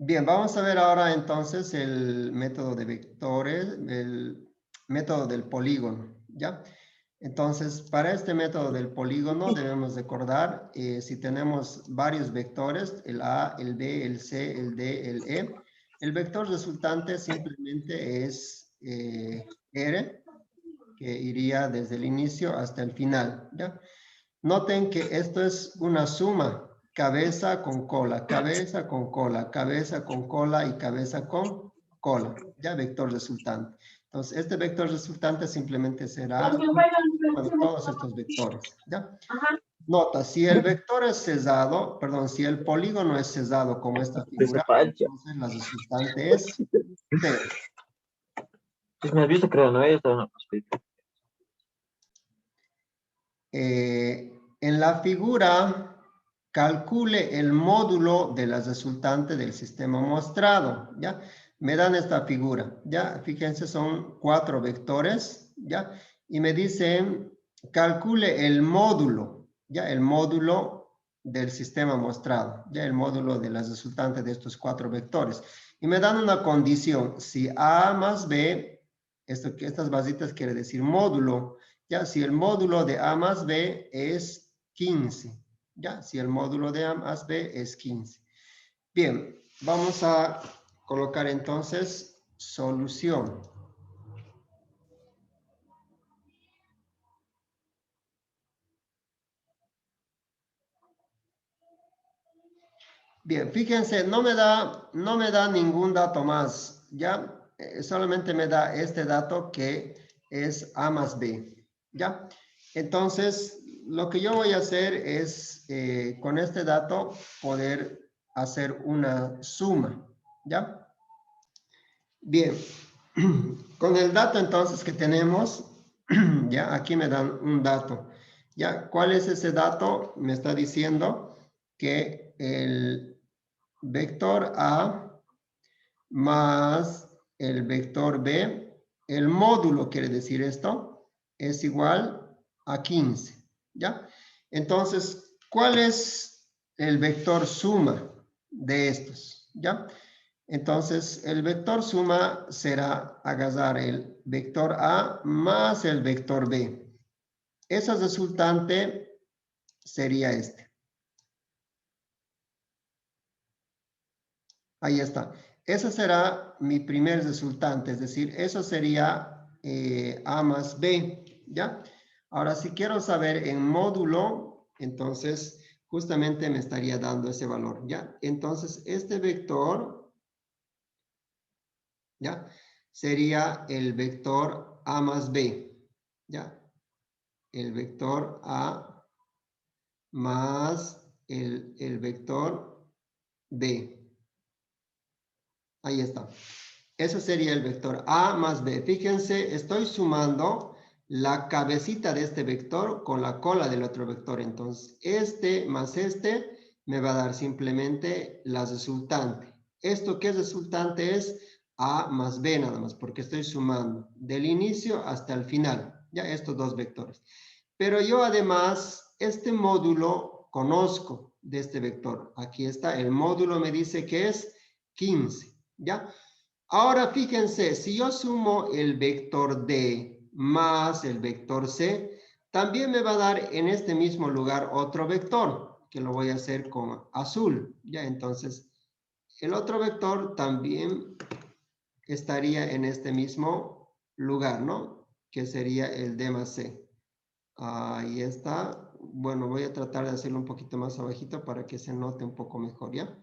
Bien, vamos a ver ahora entonces el método de vectores, el método del polígono, ¿ya? Entonces, para este método del polígono debemos recordar, si tenemos varios vectores, el A, el B, el C, el D, el E, el vector resultante simplemente es R, que iría desde el inicio hasta el final, ¿ya? Noten que esto es una suma, cabeza con cola, cabeza con cola, cabeza con cola y cabeza con cola, ya vector resultante. Entonces, este vector resultante simplemente será de todos estos vectores, ¿ya? Nota, si el vector es cesado, perdón, si el polígono es cesado como esta figura, Desapacha. entonces la resultante es 0. Pues me has visto, creo, ¿no? Esta no, pues, En la figura, calcule el módulo de la resultante del sistema mostrado, ¿ya? Me dan esta figura, ¿ya? Fíjense, son 4 vectores, ¿ya? Y me dicen, calcule el módulo, ¿ya? El módulo del sistema mostrado, ¿ya? El módulo de la resultante de estos 4 vectores. Y me dan una condición, si A más B, estas basitas quiere decir módulo, ya, si el módulo de A más B es 15. Ya, si el módulo de A más B es 15. Bien, vamos a colocar entonces solución. Bien, fíjense, no me da ningún dato más. Ya, solamente me da este dato que es A más B. Ya, entonces lo que yo voy a hacer es con este dato poder hacer una suma. ¿Ya? Bien, con el dato entonces que tenemos, ya aquí me dan un dato. ¿Ya? ¿Cuál es ese dato? Me está diciendo que el vector A más el vector B, el módulo quiere decir esto, es igual a 15. ¿Ya? Entonces, ¿cuál es el vector suma de estos? ¿Ya? Entonces, el vector suma será agarrar el vector A más el vector B. Ese resultante sería este. Ahí está. Ese será mi primer resultante, es decir, eso sería A más B, ¿ya? Ahora, si quiero saber en módulo, entonces justamente me estaría dando ese valor, ¿ya? Entonces, este vector, ¿ya? Sería el vector A más B, ¿ya? El vector A más el vector B. Ahí está. Eso sería el vector A más B. Fíjense, estoy sumando la cabecita de este vector con la cola del otro vector. Entonces, este más este me va a dar simplemente la resultante. ¿Esto qué resultante es? A más B nada más, porque estoy sumando del inicio hasta el final. Ya estos dos vectores. Pero yo además, este módulo conozco de este vector. Aquí está, el módulo me dice que es 15. ¿Ya? Ahora fíjense, si yo sumo el vector D más el vector C, también me va a dar en este mismo lugar otro vector, que lo voy a hacer con azul. Ya, entonces, el otro vector también estaría en este mismo lugar, ¿no? Que sería el D más C. Ahí está. Bueno, voy a tratar de hacerlo un poquito más abajito para que se note un poco mejor, ¿ya?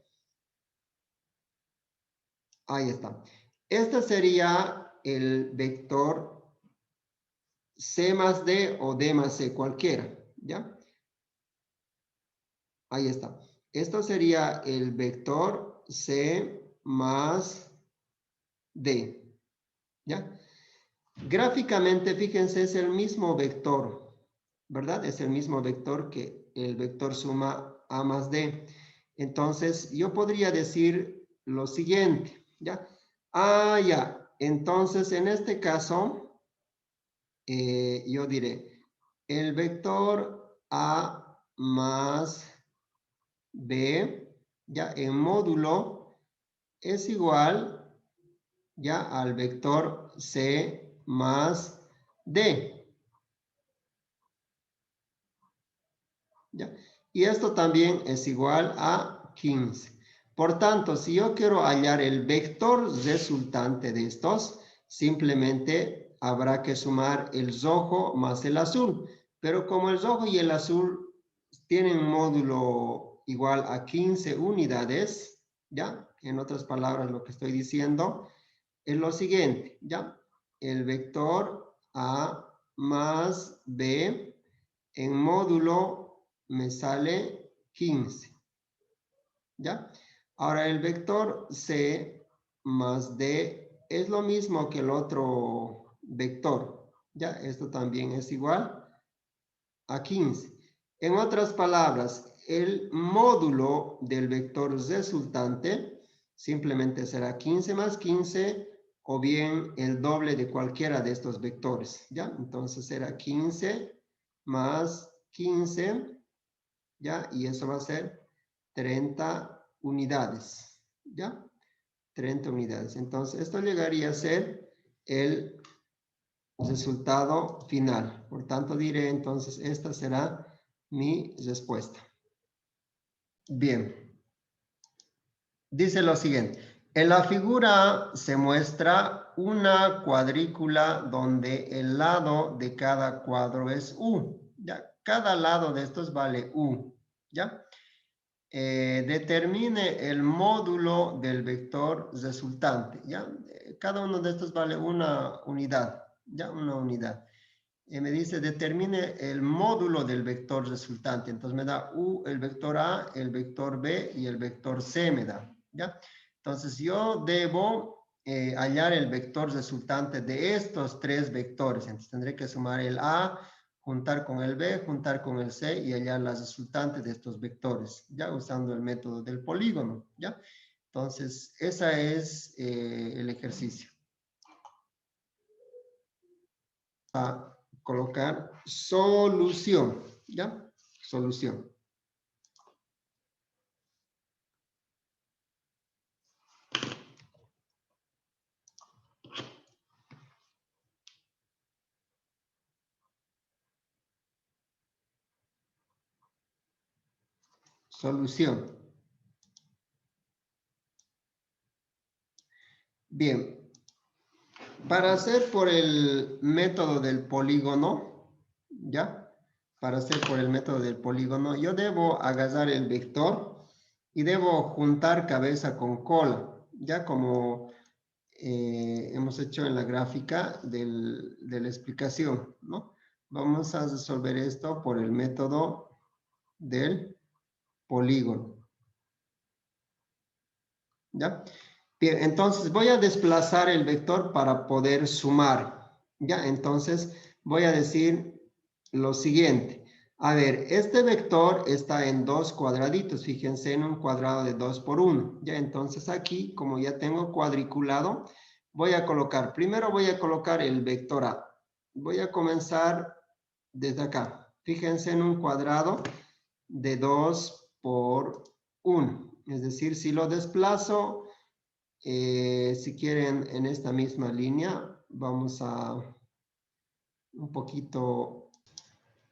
Ahí está. Este sería el vector C más D o D más C, cualquiera, ¿ya? Ahí está. Esto sería el vector C más D, ¿ya? Gráficamente, fíjense, es el mismo vector, ¿verdad? Es el mismo vector que el vector suma A más D. Entonces, yo podría decir lo siguiente, ¿ya? Ah, ya. Entonces, en este caso, yo diré, el vector A más B, ya en módulo, es igual ya al vector C más D. ¿Ya? Y esto también es igual a 15. Por tanto, si yo quiero hallar el vector resultante de estos, simplemente habrá que sumar el rojo más el azul. Pero como el rojo y el azul tienen un módulo igual a 15 unidades, ¿ya? En otras palabras, lo que estoy diciendo es lo siguiente, ¿ya? El vector A más B en módulo me sale 15, ¿ya? Ahora el vector C más D es lo mismo que el otro vector, ¿ya? Esto también es igual a 15. En otras palabras, el módulo del vector resultante simplemente será 15 más 15 o bien el doble de cualquiera de estos vectores, ¿ya? Entonces será 15 más 15, ¿ya? Y eso va a ser 30 unidades, ¿ya? 30 unidades. Entonces, esto llegaría a ser el resultado final. Por tanto, diré entonces, esta será mi respuesta. Bien. Dice lo siguiente. En la figura se muestra una cuadrícula donde el lado de cada cuadro es U. ¿Ya? Cada lado de estos vale U. ¿Ya? Determine el módulo del vector resultante. ¿Ya? Cada uno de estos vale una unidad. ¿Ya? Una unidad. Me dice, determine el módulo del vector resultante. Entonces me da U, el vector A, el vector B y el vector C me da. ¿Ya? Entonces yo debo hallar el vector resultante de estos tres vectores. Entonces tendré que sumar el A, juntar con el B, juntar con el C y hallar la resultante de estos vectores, ya usando el método del polígono, ¿ya? Entonces, ese es el ejercicio. A colocar solución, ¿ya? Solución. Solución. Bien. Para hacer por el método del polígono, ¿ya? Para hacer por el método del polígono, yo debo agarrar el vector y debo juntar cabeza con cola, ya como hemos hecho en la gráfica de la explicación, ¿no? Vamos a resolver esto por el método del polígono. ¿Ya? Bien, entonces voy a desplazar el vector para poder sumar. ¿Ya? Entonces voy a decir lo siguiente. A ver, este vector está en dos cuadraditos. Fíjense en un cuadrado de 2 por 1. ¿Ya? Entonces aquí, como ya tengo cuadriculado, voy a colocar, primero voy a colocar el vector A. Voy a comenzar desde acá. Fíjense en un cuadrado de 2 por 1. Es decir, si lo desplazo, si quieren en esta misma línea, vamos a un poquito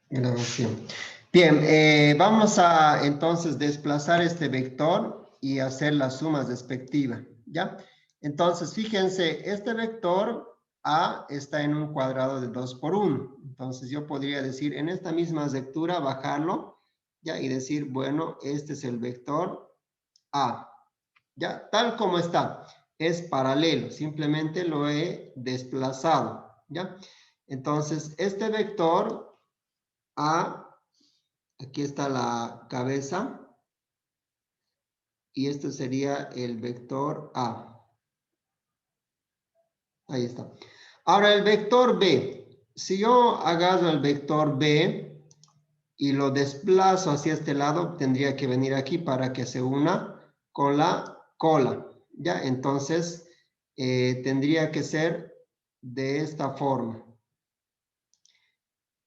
grabación. Bien, vamos a entonces desplazar este vector y hacer las sumas respectivas, ¿ya? Entonces, fíjense, este vector A está en un cuadrado de 2 por 1. Entonces, yo podría decir en esta misma lectura, bajarlo, ¿ya? Y decir, bueno, este es el vector A, ¿ya? Tal como está. Es paralelo, simplemente lo he desplazado, ¿ya? Entonces, este vector A, aquí está la cabeza, y este sería el vector A. Ahí está. Ahora, el vector B. Si yo agarro el vector B y lo desplazo hacia este lado, tendría que venir aquí para que se una con la cola, ¿ya? Entonces, tendría que ser de esta forma.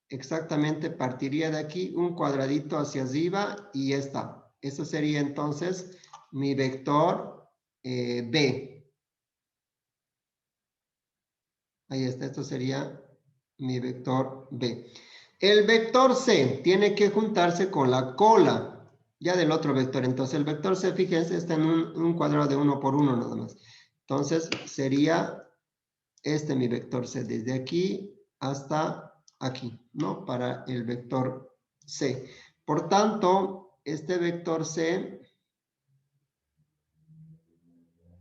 Exactamente, partiría de aquí un cuadradito hacia arriba y ya está. Eso sería entonces mi vector B. Ahí está, esto sería mi vector B. El vector C tiene que juntarse con la cola ya del otro vector. Entonces el vector C, fíjense, está en un cuadrado de 1 por 1 nada más. Entonces sería este mi vector C, desde aquí hasta aquí, ¿no? Para el vector C. Por tanto, este vector C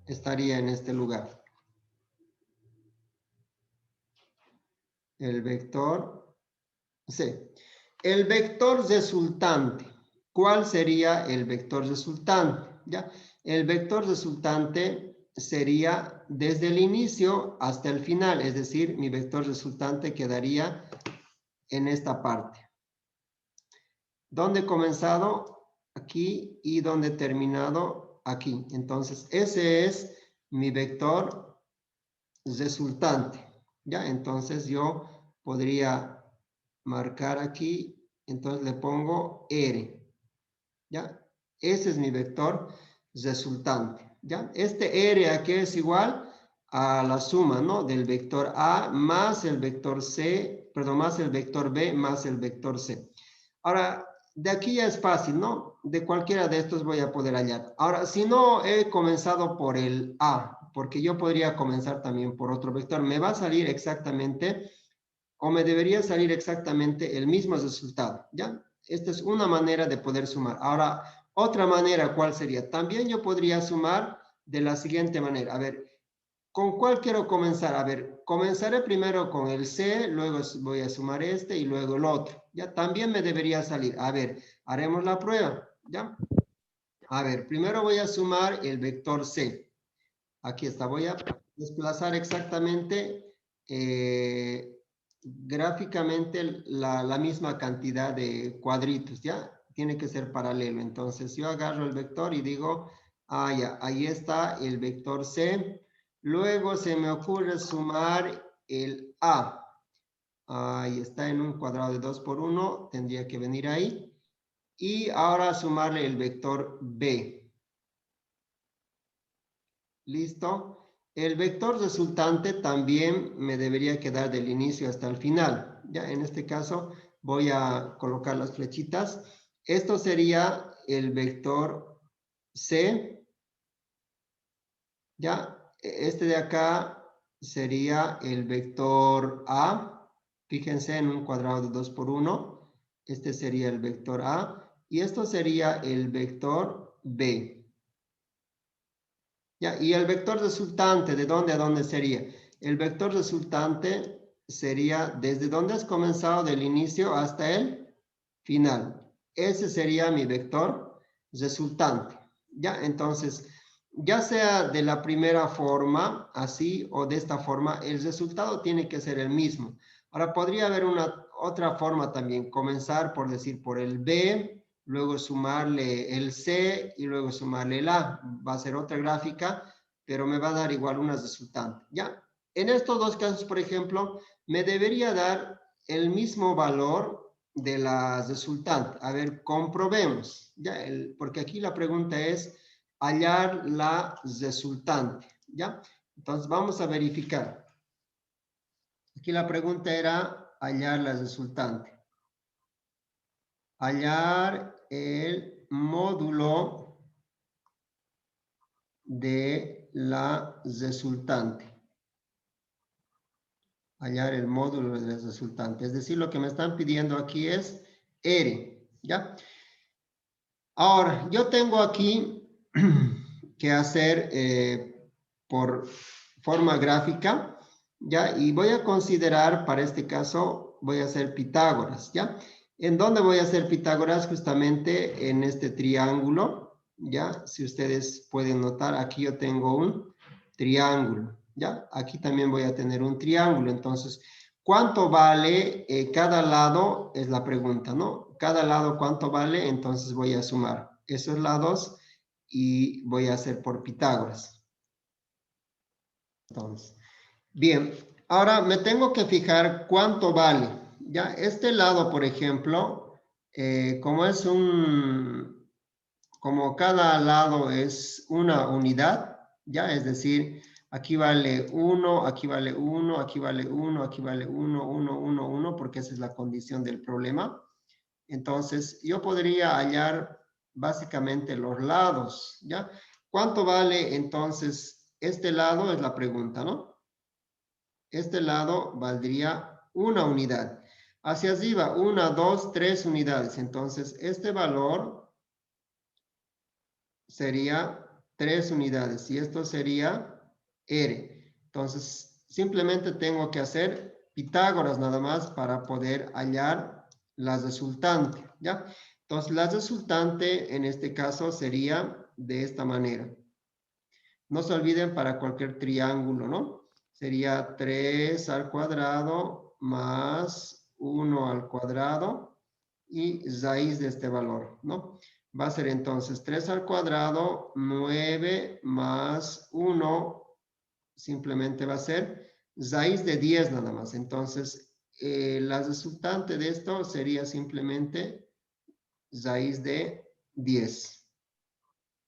estaría en este lugar. El vector C. El vector resultante. ¿Cuál sería el vector resultante? ¿Ya? El vector resultante sería desde el inicio hasta el final, es decir, mi vector resultante quedaría en esta parte. ¿Dónde he comenzado? Aquí, y donde he terminado aquí. Entonces, ese es mi vector resultante. ¿Ya? Entonces, yo podría marcar aquí, entonces le pongo R. ¿Ya? Ese es mi vector resultante. ¿Ya? Este R aquí es igual a la suma, ¿no? Del vector A más el vector C, perdón, más el vector B más el vector C. Ahora, de aquí ya es fácil, ¿no? De cualquiera de estos voy a poder hallar. Ahora, si no he comenzado por el A, porque yo podría comenzar también por otro vector, me va a salir exactamente, o me debería salir exactamente el mismo resultado, ¿ya? Esta es una manera de poder sumar. Ahora, otra manera, ¿cuál sería? También yo podría sumar de la siguiente manera. A ver, ¿con cuál quiero comenzar? A ver, comenzaré primero con el C, luego voy a sumar este y luego el otro. Ya también me debería salir. A ver, haremos la prueba. ¿Ya? A ver, primero voy a sumar el vector C. Aquí está, voy a desplazar exactamente gráficamente la misma cantidad de cuadritos, ¿ya? Tiene que ser paralelo. Entonces yo agarro el vector y digo, ah, ya, ahí está el vector C. Luego se me ocurre sumar el A. Ahí está en un cuadrado de 2 por 1, tendría que venir ahí. Y ahora sumarle el vector B. ¿Listo? El vector resultante también me debería quedar del inicio hasta el final. Ya, en este caso voy a colocar las flechitas. Esto sería el vector C. Ya, este de acá sería el vector A. Fíjense en un cuadrado de 2 por 1. Este sería el vector A. Y esto sería el vector B. ¿Ya? Y el vector resultante, ¿de dónde a dónde sería? El vector resultante sería desde donde has comenzado del inicio hasta el final. Ese sería mi vector resultante. ¿Ya? Entonces, ya sea de la primera forma, así, o de esta forma, el resultado tiene que ser el mismo. Ahora, podría haber otra forma también, comenzar por decir por el B, luego sumarle el C y luego sumarle el A. Va a ser otra gráfica, pero me va a dar igual una resultante. ¿Ya? En estos dos casos, por ejemplo, me debería dar el mismo valor de la resultante. A ver, comprobemos. ¿Ya? Porque aquí la pregunta es hallar la resultante. ¿Ya? Entonces, vamos a verificar. Aquí la pregunta era hallar la resultante. Hallar el módulo de la resultante. Hallar el módulo de la resultante. Es decir, lo que me están pidiendo aquí es R. ¿Ya? Ahora, yo tengo aquí que hacer por forma gráfica. ¿Ya? Y voy a considerar, para este caso, voy a hacer Pitágoras. ¿Ya? ¿En dónde voy a hacer Pitágoras? Justamente en este triángulo, ¿ya? Si ustedes pueden notar, aquí yo tengo un triángulo, ¿ya? Aquí también voy a tener un triángulo. Entonces, ¿cuánto vale cada lado? Es la pregunta, ¿no? Cada lado, ¿cuánto vale? Entonces voy a sumar esos lados y voy a hacer por Pitágoras. Entonces, bien, ahora me tengo que fijar cuánto vale. Ya, este lado, por ejemplo, como cada lado es una unidad, Ya, es decir, aquí vale 1, aquí vale 1, aquí vale 1, aquí vale 1, 1, 1, 1, porque esa es la condición del problema. Entonces, yo podría hallar básicamente los lados, ¿ya? ¿Cuánto vale entonces este lado? Es la pregunta, ¿no? Este lado valdría 1 unidad. Hacia arriba, 1, 2, 3 unidades. Entonces, este valor sería 3 unidades y esto sería R. Entonces, simplemente tengo que hacer Pitágoras nada más para poder hallar la resultante, ¿ya? Entonces, la resultante en este caso sería de esta manera. No se olviden para cualquier triángulo, ¿no? Sería 3 al cuadrado más 1 al cuadrado y raíz de este valor, ¿no? Va a ser entonces 3 al cuadrado, 9 más 1, simplemente va a ser raíz de 10 nada más. Entonces, la resultante de esto sería simplemente raíz de 10.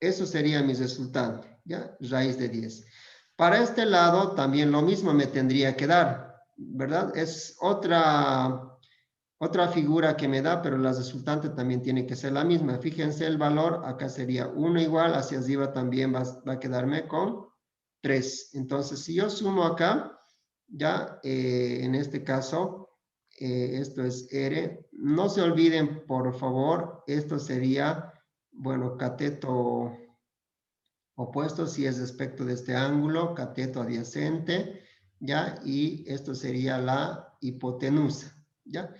Eso sería mi resultante, ¿ya? Raíz de 10. Para este lado también lo mismo me tendría que dar, ¿verdad? Es otra figura que me da, pero la resultante también tiene que ser la misma. Fíjense el valor, acá sería 1 igual, hacia arriba también va a quedarme con 3. Entonces, si yo sumo acá, ya en este caso, esto es R. No se olviden, por favor, esto sería, bueno, cateto opuesto si es respecto de este ángulo, cateto adyacente, ¿ya? Y esto sería la hipotenusa, ¿ya?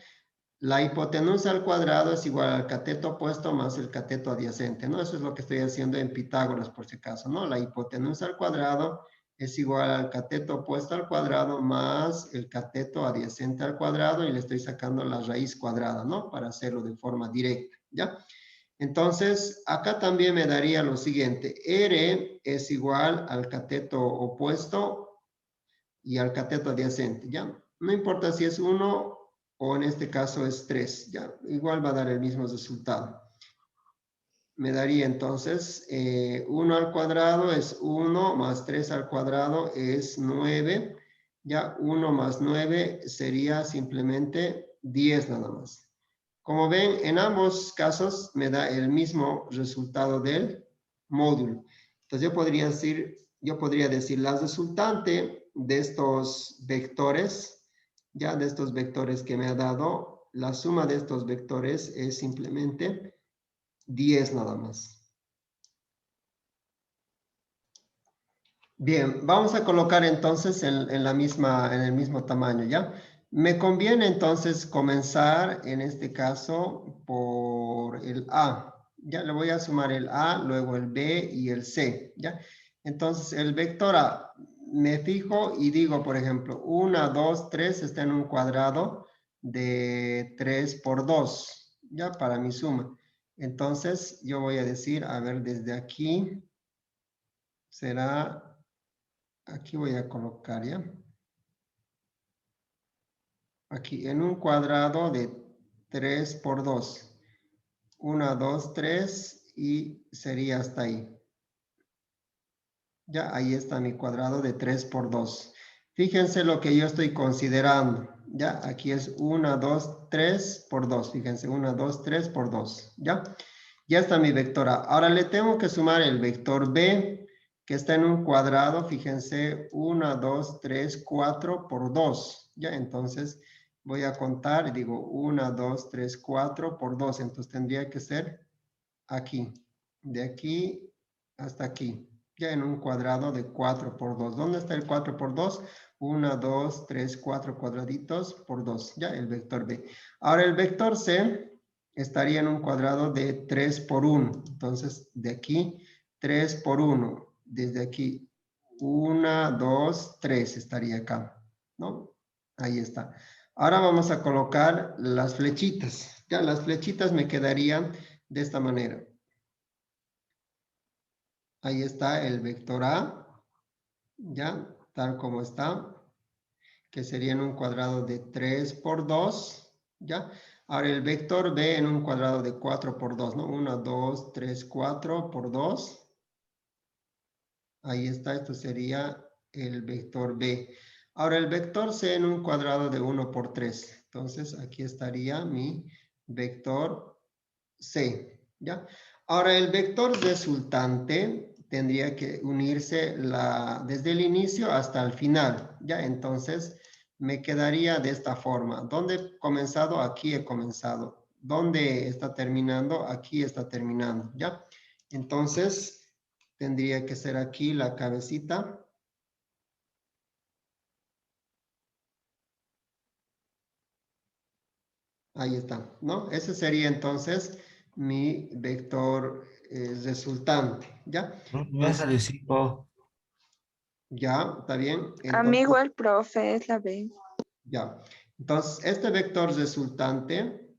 La hipotenusa al cuadrado es igual al cateto opuesto más el cateto adyacente, ¿no? Eso es lo que estoy haciendo en Pitágoras, por si acaso, ¿no? La hipotenusa al cuadrado es igual al cateto opuesto al cuadrado más el cateto adyacente al cuadrado y le estoy sacando la raíz cuadrada, ¿no? Para hacerlo de forma directa, ¿ya? Entonces, acá también me daría lo siguiente. R es igual al cateto opuesto y al cateto adyacente, ¿ya? No importa si es 1 o en este caso es 3, ¿ya? Igual va a dar el mismo resultado. Me daría entonces 1 al cuadrado es 1 más 3 al cuadrado es 9. Ya 1 más 9 sería simplemente 10 nada más. Como ven, en ambos casos me da el mismo resultado del módulo. Entonces yo podría decir la resultante de estos vectores, ya de estos vectores que me ha dado, la suma de estos vectores es simplemente 10 nada más. Bien, vamos a colocar entonces en el mismo tamaño, ¿ya? Me conviene entonces comenzar, en este caso, por el A. Ya le voy a sumar el A, luego el B y el C, ¿ya? Entonces, el vector A, me fijo y digo, por ejemplo, 1, 2, 3 está en un cuadrado de 3 por 2, ¿ya? Para mi suma. Entonces, yo voy a decir, a ver, desde aquí será... Aquí voy a colocar, ¿ya? Aquí, en un cuadrado de 3 por 2. 1, 2, 3 y sería hasta ahí. Ya, ahí está mi cuadrado de 3 por 2. Fíjense lo que yo estoy considerando. Ya, aquí es 1, 2, 3 por 2. Fíjense, 1, 2, 3 por 2. Ya, ya está mi vector A. Ahora le tengo que sumar el vector B, que está en un cuadrado. Fíjense, 1, 2, 3, 4 por 2. Ya, entonces voy a contar y digo 1, 2, 3, 4 por 2. Entonces tendría que ser aquí. De aquí hasta aquí. Ya en un cuadrado de 4 por 2. ¿Dónde está el 4 por 2? 1, 2, 3, 4 cuadraditos por 2. Ya el vector B. Ahora el vector C estaría en un cuadrado de 3 por 1. Entonces de aquí 3 por 1. Desde aquí 1, 2, 3 estaría acá. ¿No? Ahí está. Ahora vamos a colocar las flechitas. Ya las flechitas me quedarían de esta manera. Ahí está el vector A, ya, tal como está, que sería en un cuadrado de 3 por 2, ya. Ahora el vector B en un cuadrado de 4 por 2, ¿no? 1, 2, 3, 4 por 2. Ahí está, esto sería el vector B. Ahora el vector C en un cuadrado de 1 por 3. Entonces aquí estaría mi vector C, ¿ya? Ahora el vector resultante tendría que unirse desde el inicio hasta el final, ¿ya? Entonces me quedaría de esta forma. ¿Dónde he comenzado? Aquí he comenzado. ¿Dónde está terminando? Aquí está terminando, ¿ya? Entonces tendría que ser aquí la cabecita. Ahí está, ¿no? Ese sería entonces mi vector resultante, ¿ya? Me salió 5. Ya, ¿está bien? Amigo, Entonces, el profe es la B. ya. Entonces, este vector resultante,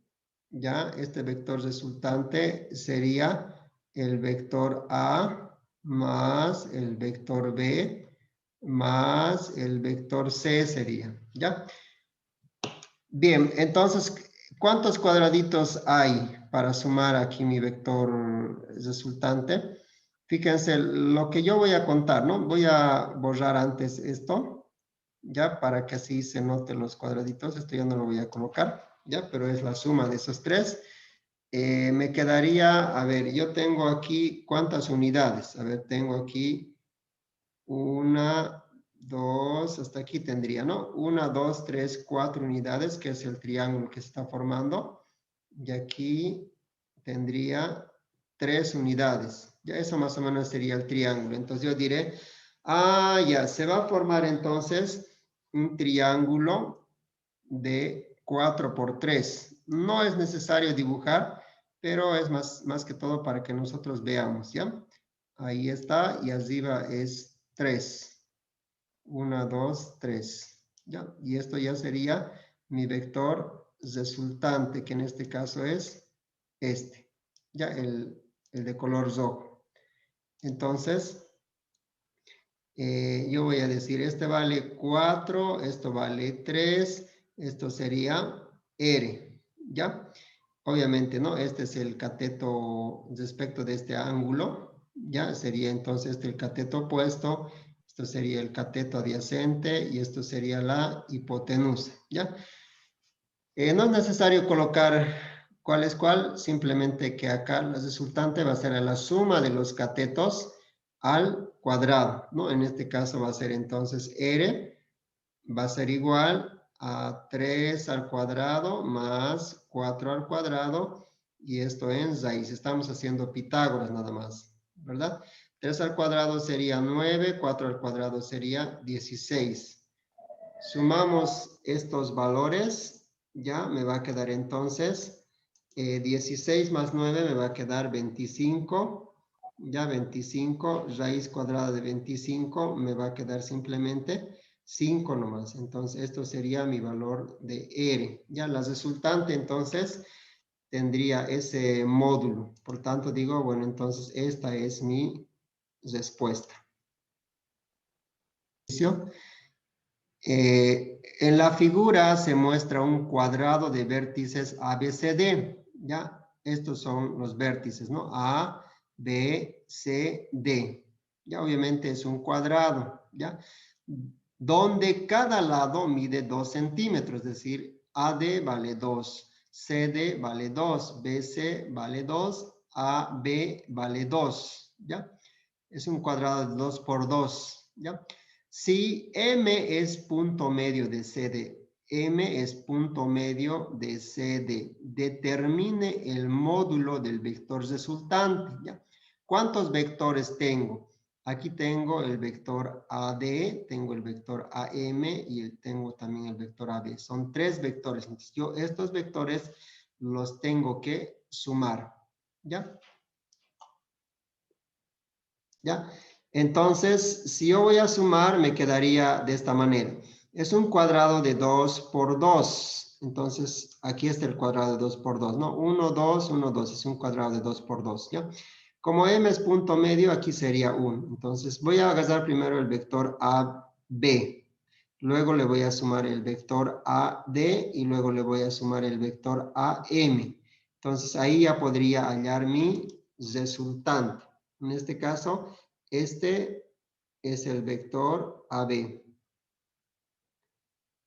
ya, este vector resultante sería el vector A más el vector B más el vector C sería, ¿ya? Bien, entonces, ¿cuántos cuadraditos hay para sumar aquí mi vector resultante? Fíjense, lo que yo voy a contar, ¿no? Voy a borrar antes esto, ¿ya? Para que así se noten los cuadraditos. Esto ya no lo voy a colocar, ¿ya? Pero es la suma de esos tres. Me quedaría, a ver, yo tengo aquí, ¿cuántas unidades? A ver, tengo aquí una, dos, hasta aquí tendría, ¿no? Una, dos, tres, cuatro unidades, que es el triángulo que se está formando. Y aquí tendría 3 unidades. Ya eso más o menos sería el triángulo. Entonces yo diré, ya, se va a formar entonces un triángulo de 4 por 3. No es necesario dibujar, pero es más que todo para que nosotros veamos, ¿ya? Ahí está, y arriba es 3. 1, 2, 3. ¿Ya? Y esto ya sería mi vector resultante, que en este caso es este. Ya, el de color rojo. Entonces, yo voy a decir, este vale 4, esto vale 3, esto sería R. ¿Ya? Obviamente, ¿no? Este es el cateto respecto de este ángulo, ¿ya? Sería entonces el cateto opuesto, esto sería el cateto adyacente y esto sería la hipotenusa, ¿ya? No es necesario colocar cuál es cuál, simplemente que acá la resultante va a ser la suma de los catetos al cuadrado, ¿no? En este caso va a ser entonces R, va a ser igual a 3 al cuadrado más 4 al cuadrado, y esto en raíz. Estamos haciendo Pitágoras nada más, ¿verdad? 3 al cuadrado sería 9, 4 al cuadrado sería 16. Sumamos estos valores, ya me va a quedar entonces 16 más 9 me va a quedar 25, ya 25, raíz cuadrada de 25 me va a quedar simplemente 5 nomás. Entonces esto sería mi valor de R. Ya la resultante entonces tendría ese módulo. Por tanto digo, bueno, entonces esta es mi respuesta. En la figura se muestra un cuadrado de vértices ABCD, ¿ya? Estos son los vértices, ¿no? A, B, C, D. Ya obviamente es un cuadrado, ¿ya? Donde cada lado mide 2 centímetros, es decir, AD vale 2, CD vale 2, BC vale 2, AB vale 2, ¿ya? Es un cuadrado de 2 por 2, ¿ya? Si M es punto medio de CD, M es punto medio de CD, determine el módulo del vector resultante, ¿ya? ¿Cuántos vectores tengo? Aquí tengo el vector AD, tengo el vector AM y tengo también el vector AB. Son 3 vectores. Entonces, yo estos vectores los tengo que sumar, ¿ya? ¿Ya? Entonces, si yo voy a sumar, me quedaría de esta manera. Es un cuadrado de 2 por 2. Entonces, aquí está el cuadrado de 2 por 2, ¿no? 1, 2, 1, 2. Es un cuadrado de 2 por 2, ¿ya? Como m es punto medio, aquí sería 1. Entonces, voy a agarrar primero el vector AB. Luego le voy a sumar el vector AD y luego le voy a sumar el vector AM. Entonces, ahí ya podría hallar mi resultante. En este caso, este es el vector AB.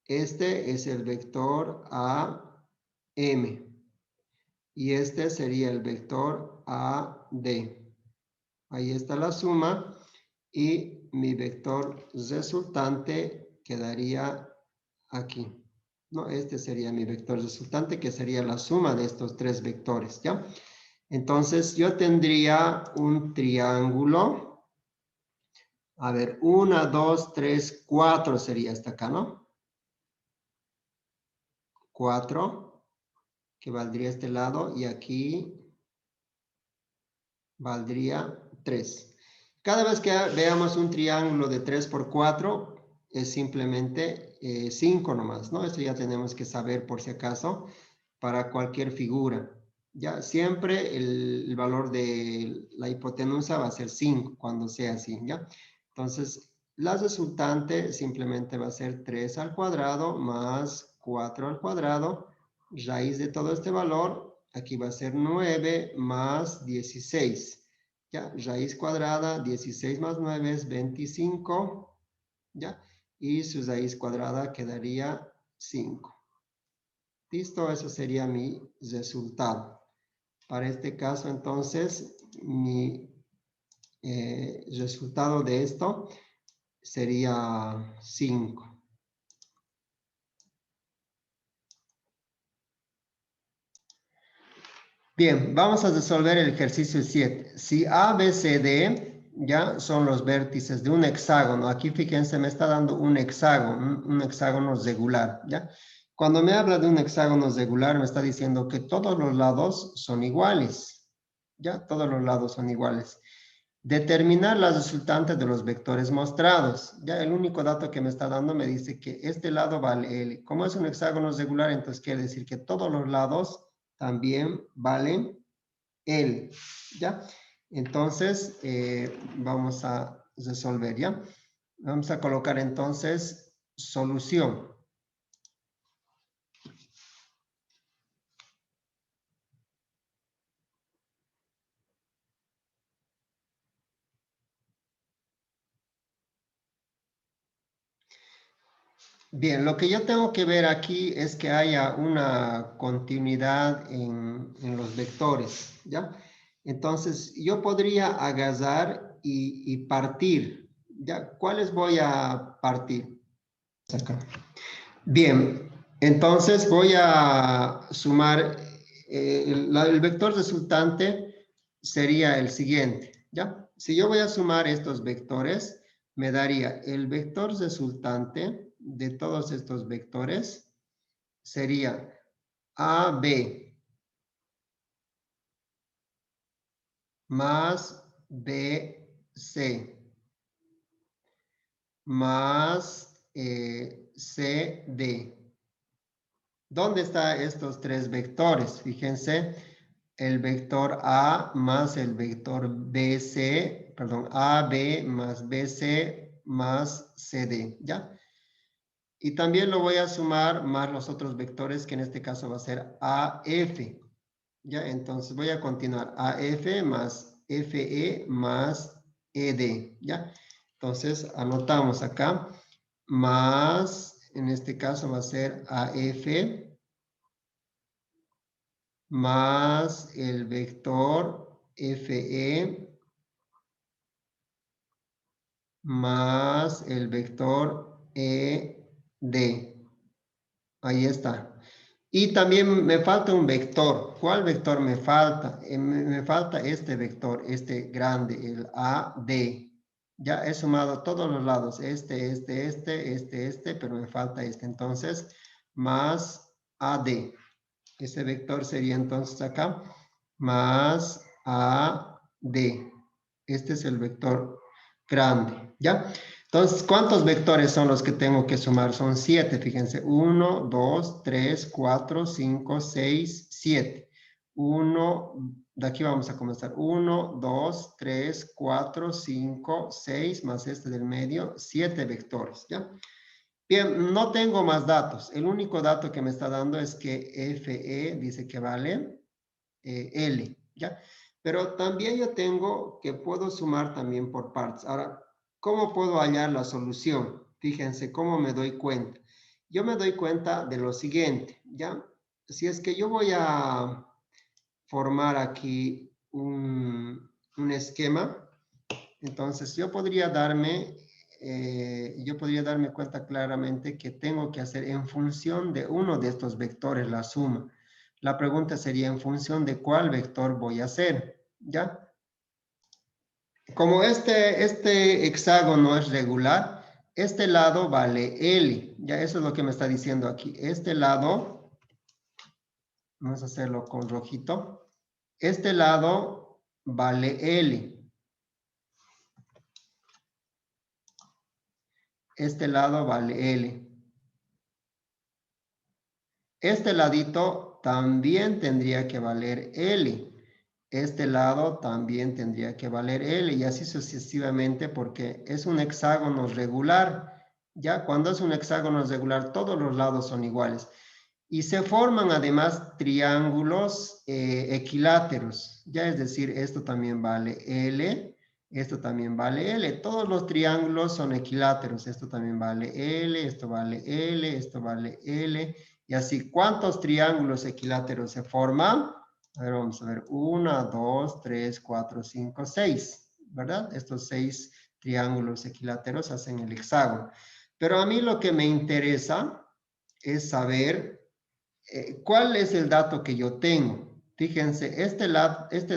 Este es el vector AM. Y este sería el vector AD. Ahí está la suma. Y mi vector resultante quedaría aquí. No, este sería mi vector resultante, que sería la suma de estos tres vectores, ¿ya? Entonces, yo tendría un triángulo. A ver, 1, 2, 3, 4 sería hasta acá, ¿no? 4, que valdría este lado, y aquí valdría 3. Cada vez que veamos un triángulo de 3 por 4, es simplemente 5 nomás, ¿no? Esto ya tenemos que saber por si acaso para cualquier figura. Ya siempre el valor de la hipotenusa va a ser 5 cuando sea así, ¿ya? Entonces, la resultante simplemente va a ser 3 al cuadrado más 4 al cuadrado. Raíz de todo este valor, aquí va a ser 9 más 16. ¿Ya? Raíz cuadrada, 16 más 9 es 25, ¿ya? Y su raíz cuadrada quedaría 5. Listo, eso sería mi resultado. Para este caso, entonces, mi resultado de esto sería 5. Bien, vamos a resolver el ejercicio 7. Si A, B, C, D ya son los vértices de un hexágono. Aquí fíjense, me está dando un hexágono regular, ¿ya? Cuando me habla de un hexágono regular, me está diciendo que todos los lados son iguales, ¿ya? Todos los lados son iguales. Determinar las resultantes de los vectores mostrados. Ya el único dato que me está dando me dice que este lado vale L. Como es un hexágono regular, entonces quiere decir que todos los lados también valen L, ¿ya? Entonces, vamos a resolver, ¿ya? Vamos a colocar entonces solución. Bien, lo que yo tengo que ver aquí es que haya una continuidad en los vectores, ¿ya? Entonces, yo podría agarrar y partir, ¿ya? ¿Cuáles voy a partir? Acá. Bien, entonces voy a sumar, el vector resultante sería el siguiente, ¿ya? Si yo voy a sumar estos vectores, me daría el vector resultante de todos estos vectores, sería AB más BC más CD. ¿Dónde están estos tres vectores? Fíjense, el vector A más el vector BC, perdón, AB más BC más CD, ¿ya? Y también lo voy a sumar más los otros vectores, que en este caso va a ser AF, ¿ya? Entonces voy a continuar, AF más FE más ED, ¿ya? Entonces anotamos acá, más, en este caso va a ser AF, más el vector FE más el vector ED. Ahí está. Y también me falta un vector. ¿Cuál vector me falta? Me falta este vector, este grande, el AD. Ya he sumado todos los lados, este, pero me falta este. Entonces, más AD. Ese vector sería entonces acá, más AD. Este es el vector grande, ¿ya? Entonces, ¿cuántos vectores son los que tengo que sumar? Son 7, fíjense. 1, 2, 3, 4, 5, 6, 7. 1, de aquí vamos a comenzar. 1, 2, 3, 4, 5, 6, más este del medio, 7 vectores, ¿ya? Bien, no tengo más datos. El único dato que me está dando es que FE dice que vale L, ¿ya? Pero también yo tengo que puedo sumar también por partes. Ahora, ¿Cómo puedo hallar la solución? Fíjense cómo me doy cuenta. Yo me doy cuenta de lo siguiente, ¿ya? Si es que yo voy a formar aquí un esquema, entonces yo podría darme cuenta claramente que tengo que hacer en función de uno de estos vectores la suma. La pregunta sería en función de cuál vector voy a hacer, ¿ya? Como este hexágono es regular, este lado vale L. Ya eso es lo que me está diciendo aquí. Este lado, vamos a hacerlo con rojito. Este lado vale L. Este lado vale L. Este ladito también tendría que valer L. Este lado también tendría que valer L y así sucesivamente porque es un hexágono regular. Ya cuando es un hexágono regular todos los lados son iguales. Y se forman además triángulos equiláteros. Ya es decir, esto también vale L, esto también vale L. Todos los triángulos son equiláteros. Esto también vale L, esto vale L, esto vale L. Y así, ¿cuántos triángulos equiláteros se forman? A ver, vamos a ver. 1, 2, 3, 4, 5, 6. ¿Verdad? Estos 6 triángulos equiláteros hacen el hexágono. Pero a mí lo que me interesa es saber ¿cuál es el dato que yo tengo? Fíjense, este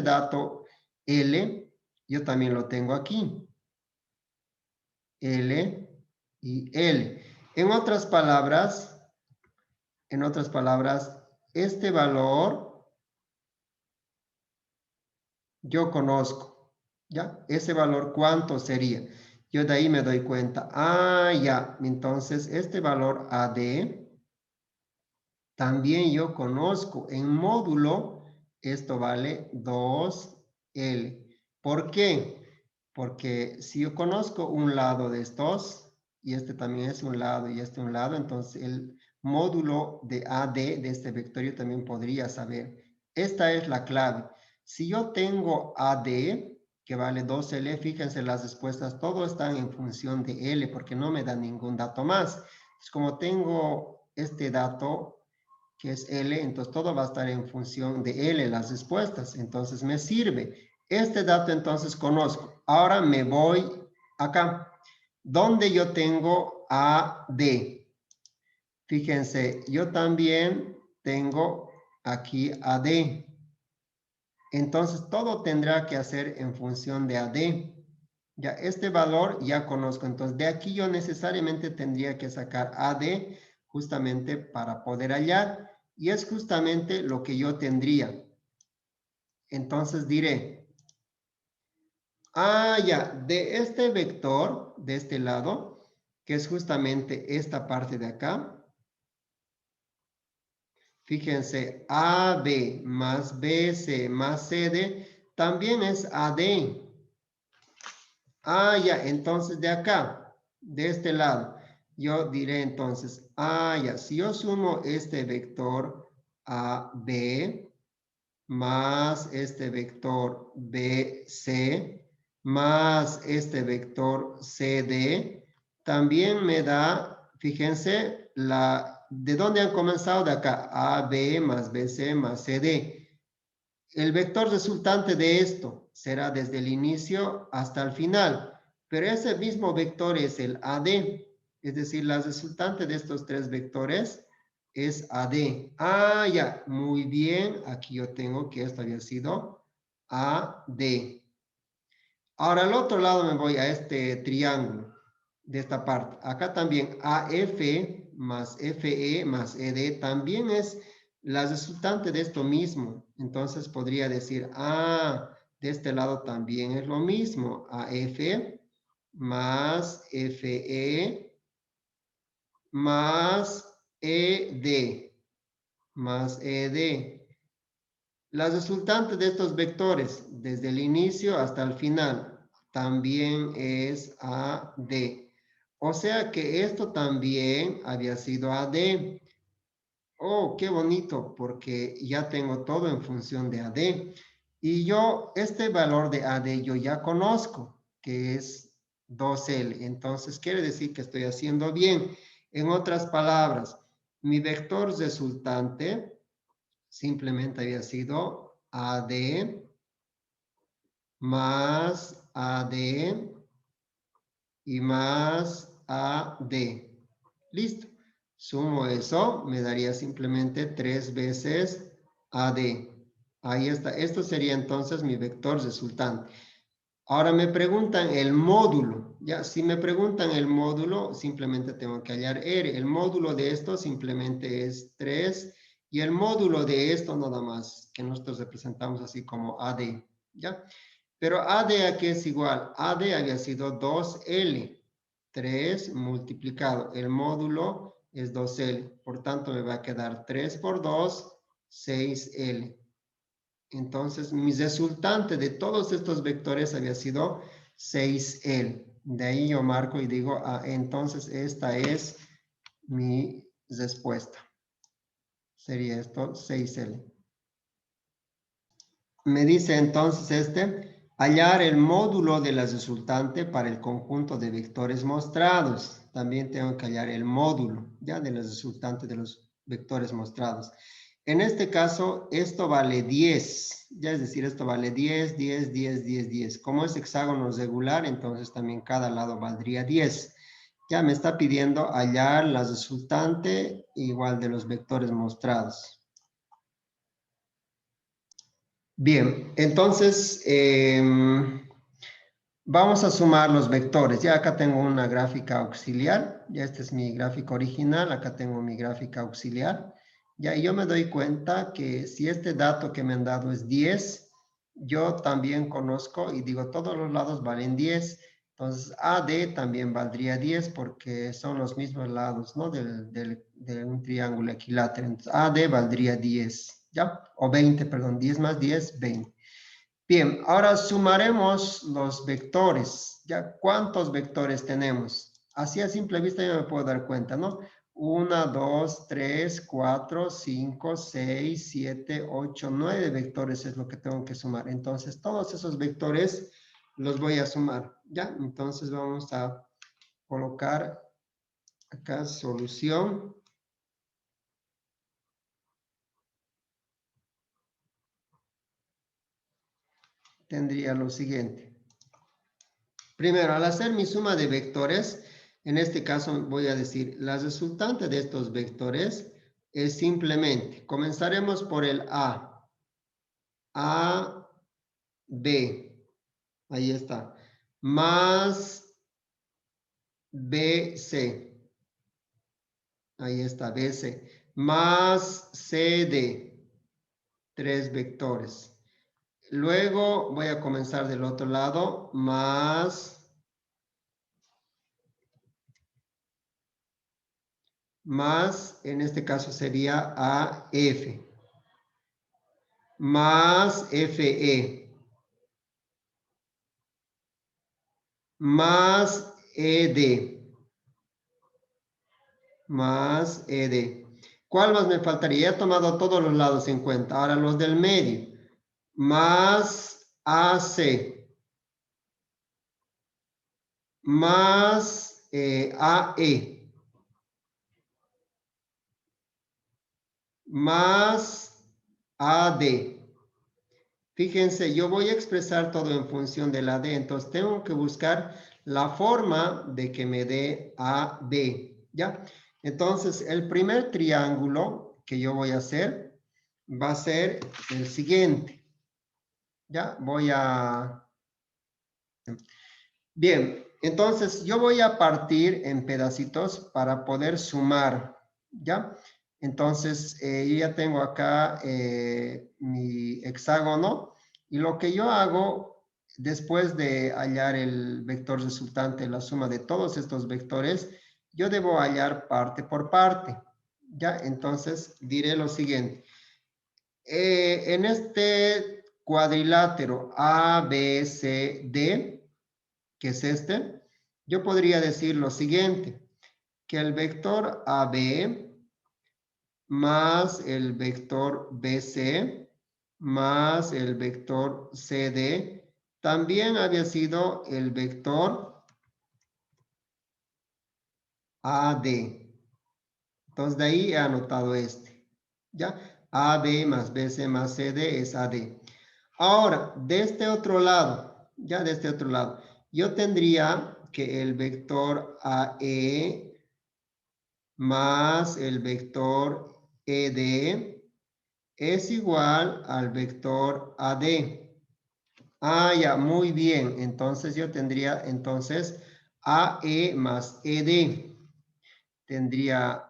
dato L, yo también lo tengo aquí. L y L. En otras palabras, este valor yo conozco, ¿ya? Ese valor, ¿cuánto sería? Yo de ahí me doy cuenta. Ah, ya. Entonces, este valor AD también yo conozco. En módulo, esto vale 2L. ¿Por qué? Porque si yo conozco un lado de estos, y este también es un lado y este un lado, entonces el módulo de AD de este vector yo también podría saber. Esta es la clave. Si yo tengo AD, que vale 2L, fíjense las respuestas, todo están en función de L, porque no me da ningún dato más. Entonces, como tengo este dato, que es L, entonces todo va a estar en función de L, las respuestas. Entonces me sirve. Este dato entonces conozco. Ahora me voy acá, donde yo tengo AD. Fíjense, yo también tengo aquí AD. Entonces todo tendrá que hacer en función de AD. Ya este valor ya conozco. Entonces de aquí yo necesariamente tendría que sacar AD justamente para poder hallar. Y es justamente lo que yo tendría. Entonces diré, ya, de este vector, de este lado, que es justamente esta parte de acá, fíjense, AB más BC más CD también es AD. Ya, entonces de acá, de este lado, yo diré entonces, ya, si yo sumo este vector AB más este vector BC más este vector CD, también me da, fíjense, ¿de dónde han comenzado? De acá, AB más BC más CD. El vector resultante de esto será desde el inicio hasta el final, pero ese mismo vector es el AD, es decir, la resultante de estos tres vectores es AD. Ya, muy bien, aquí yo tengo que esto había sido AD. Ahora al otro lado me voy a este triángulo de esta parte. Acá también AF más FE más ED también es la resultante de esto mismo. Entonces podría decir, de este lado también es lo mismo. AF más FE más ED más ED. La resultante de estos vectores desde el inicio hasta el final también es AD. O sea que esto también había sido AD. Oh, qué bonito, porque ya tengo todo en función de AD. Y yo, este valor de AD yo ya conozco, que es 2L. Entonces, quiere decir que estoy haciendo bien. En otras palabras, mi vector resultante simplemente había sido AD más AD y más AD. Listo. Sumo eso, me daría simplemente 3 veces AD. Ahí está. Esto sería entonces mi vector resultante. Ahora me preguntan el módulo. Ya, si me preguntan el módulo, simplemente tengo que hallar R. El módulo de esto simplemente es 3. Y el módulo de esto nada más, que nosotros representamos así como AD. ¿Ya? Pero AD aquí es igual. AD había sido 2L. 3 multiplicado. El módulo es 2L. Por tanto, me va a quedar 3 por 2, 6L. Entonces, mi resultante de todos estos vectores había sido 6L. De ahí yo marco y digo, entonces esta es mi respuesta. Sería esto, 6L. Me dice entonces hallar el módulo de la resultante para el conjunto de vectores mostrados. También tengo que hallar el módulo, ya, de la resultante de los vectores mostrados. En este caso, esto vale 10, ya, es decir, esto vale 10, 10, 10, 10, 10. Como es hexágono regular, entonces también cada lado valdría 10. Ya me está pidiendo hallar la resultante igual de los vectores mostrados. Bien, entonces vamos a sumar los vectores. Ya acá tengo una gráfica auxiliar. Ya este es mi gráfico original. Acá tengo mi gráfica auxiliar. Ya, y yo me doy cuenta que si este dato que me han dado es 10, yo también conozco y digo todos los lados valen 10. Entonces AD también valdría 10 porque son los mismos lados, ¿no? De un triángulo equilátero. Entonces AD valdría 10. ¿Ya? O 20, perdón, 10 más 10, 20. Bien, ahora sumaremos los vectores. ¿Ya? ¿Cuántos vectores tenemos? Así a simple vista yo me puedo dar cuenta, ¿no? 1, 2, 3, 4, 5, 6, 7, 8, 9 vectores es lo que tengo que sumar. Entonces, todos esos vectores los voy a sumar, ¿ya? Entonces, vamos a colocar acá solución. Tendría lo siguiente. Primero, al hacer mi suma de vectores, en este caso voy a decir, la resultante de estos vectores es simplemente, comenzaremos por el A, B, ahí está, más BC, ahí está, BC, más CD, 3 vectores. Luego voy a comenzar del otro lado, más en este caso sería AF, más FE, más ED, más ED. ¿Cuál más me faltaría? He tomado todos los lados en cuenta. Ahora los del medio, más AC, más AE, más AD. Fíjense, yo voy a expresar todo en función de la D, entonces tengo que buscar la forma de que me dé AB, ¿ya? Entonces, el primer triángulo que yo voy a hacer va a ser el siguiente, ¿ya? Bien, entonces yo voy a partir en pedacitos para poder sumar, ¿ya? Entonces, yo ya tengo acá mi hexágono y lo que yo hago después de hallar el vector resultante, la suma de todos estos vectores, yo debo hallar parte por parte, ¿ya? Entonces, diré lo siguiente. En este cuadrilátero A, B, C, D, que es este, yo podría decir lo siguiente, que el vector AB más el vector BC más el vector CD también había sido el vector AD. Entonces, de ahí he anotado este. ¿Ya? AD más BC más CD es AD. Ahora, de este otro lado, ya de este otro lado, yo tendría que el vector AE más el vector ED es igual al vector AD. Ah, ya, muy bien. Entonces yo tendría entonces AE más ED. Tendría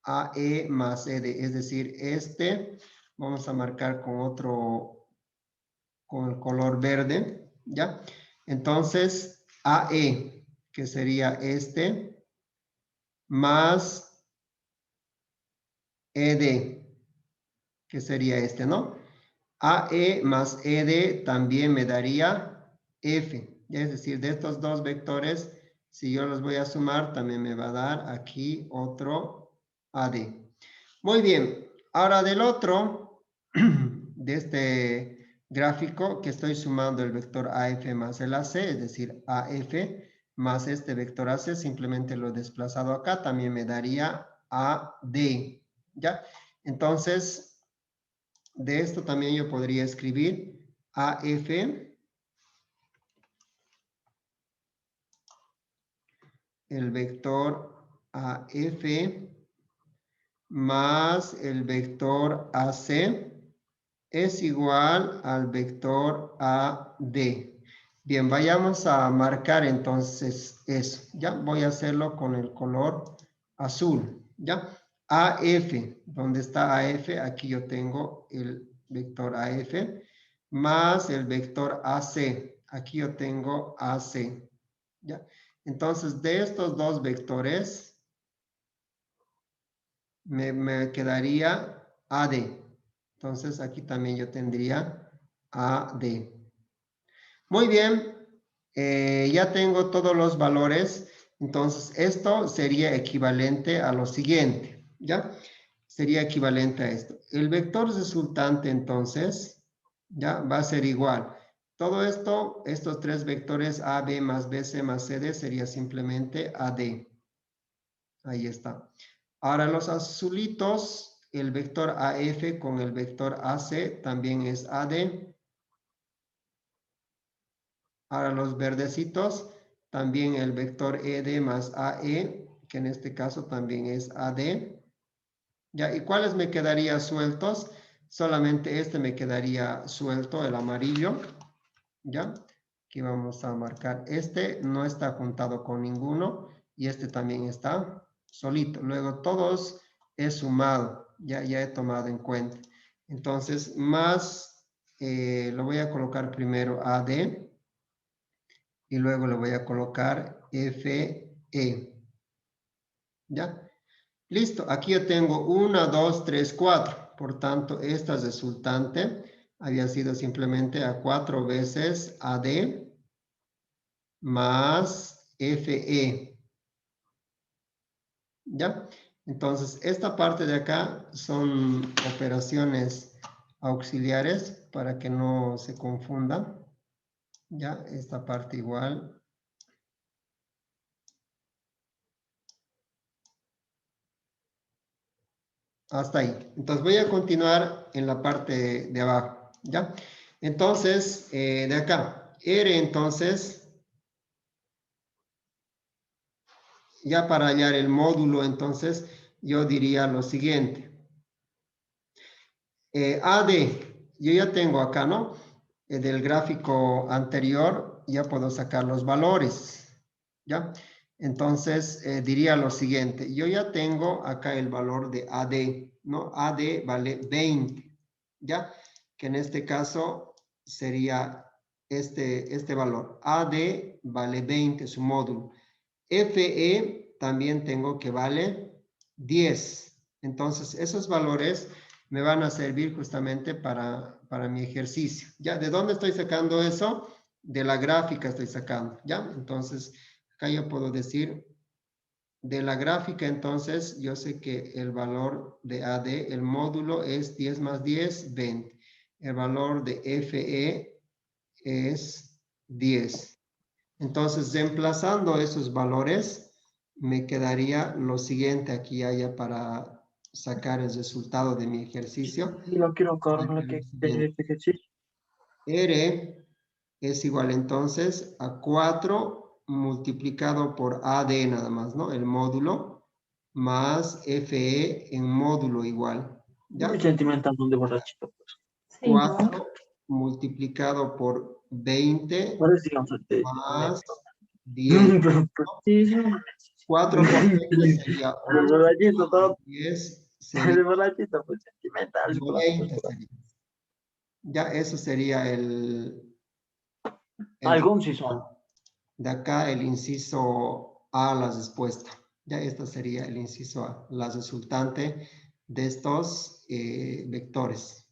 AE más ED, es decir, este vamos a marcar con otro, con el color verde, ¿ya? Entonces, AE, que sería este, más ED, que sería este, ¿no? AE más ED también me daría F, es decir, de estos dos vectores, si yo los voy a sumar, también me va a dar aquí otro AD. Muy bien, ahora del otro, de este gráfico, que estoy sumando el vector AF más el AC, es decir, AF más este vector AC, simplemente lo he desplazado acá, también me daría AD, ¿ya? Entonces, de esto también yo podría escribir AF el vector AF más el vector AC es igual al vector AD. Bien, vayamos a marcar entonces eso. Ya voy a hacerlo con el color azul. Ya, AF, ¿dónde está AF? Aquí yo tengo el vector AF más el vector AC. Aquí yo tengo AC. ¿Ya? Entonces, de estos dos vectores, me quedaría AD. Entonces, aquí también yo tendría AD. Muy bien, ya tengo todos los valores. Entonces, esto sería equivalente a lo siguiente, ¿ya? Sería equivalente a esto. El vector resultante, entonces, ya va a ser igual. Todo esto, estos tres vectores AB más BC más CD sería simplemente AD. Ahí está. Ahora los azulitos, el vector AF con el vector AC también es AD. Ahora los verdecitos, también el vector ED más AE, que en este caso también es AD. ¿Ya? ¿Y cuáles me quedarían sueltos? Solamente este me quedaría suelto, el amarillo. ¿Ya? Aquí vamos a marcar. Este no está juntado con ninguno y este también está solito. Luego todos he sumado, ya he tomado en cuenta. Entonces, más, lo voy a colocar primero AD y luego le voy a colocar FE. ¿Ya? Listo, aquí yo tengo 1, 2, 3, 4. Por tanto, esta resultante había sido simplemente a 4 veces AD más FE. ¿Ya? Entonces, esta parte de acá son operaciones auxiliares para que no se confunda. ¿Ya? Esta parte igual. Hasta ahí. Entonces voy a continuar en la parte de abajo, ¿ya? Entonces, de acá, R entonces, ya para hallar el módulo, entonces, yo diría lo siguiente. AD, yo ya tengo acá, ¿no? Del gráfico anterior, ya puedo sacar los valores, ¿ya? Entonces, diría lo siguiente. Yo ya tengo acá el valor de AD, ¿no? AD vale 20, ¿ya? Que en este caso sería este valor. AD vale 20, su módulo. FE también tengo que vale 10. Entonces, esos valores me van a servir justamente para mi ejercicio. ¿Ya? ¿De dónde estoy sacando eso? De la gráfica estoy sacando, ¿ya? Entonces, acá yo puedo decir, de la gráfica, entonces, yo sé que el valor de AD, el módulo es 10 más 10, 20. El valor de FE es 10. Entonces, reemplazando esos valores, me quedaría lo siguiente aquí ya para sacar el resultado de mi ejercicio. Y lo quiero correr lo que ejercicio. R es igual entonces a 4 multiplicado por AD nada más, ¿no? El módulo más FE en módulo igual. ¿Ya? Muy sentimental, donde borrachito, pues. 4 multiplicado por 20 Ahora sí vamos a más 10. Sí, 4 por 20 sería el 8. borrachito, todo. 10 sería El borrachito, pues sentimental. 20 sería. Ya eso sería el Algún sí son. de acá el inciso A, la respuesta. Ya esta sería el inciso A, la resultante de estos vectores.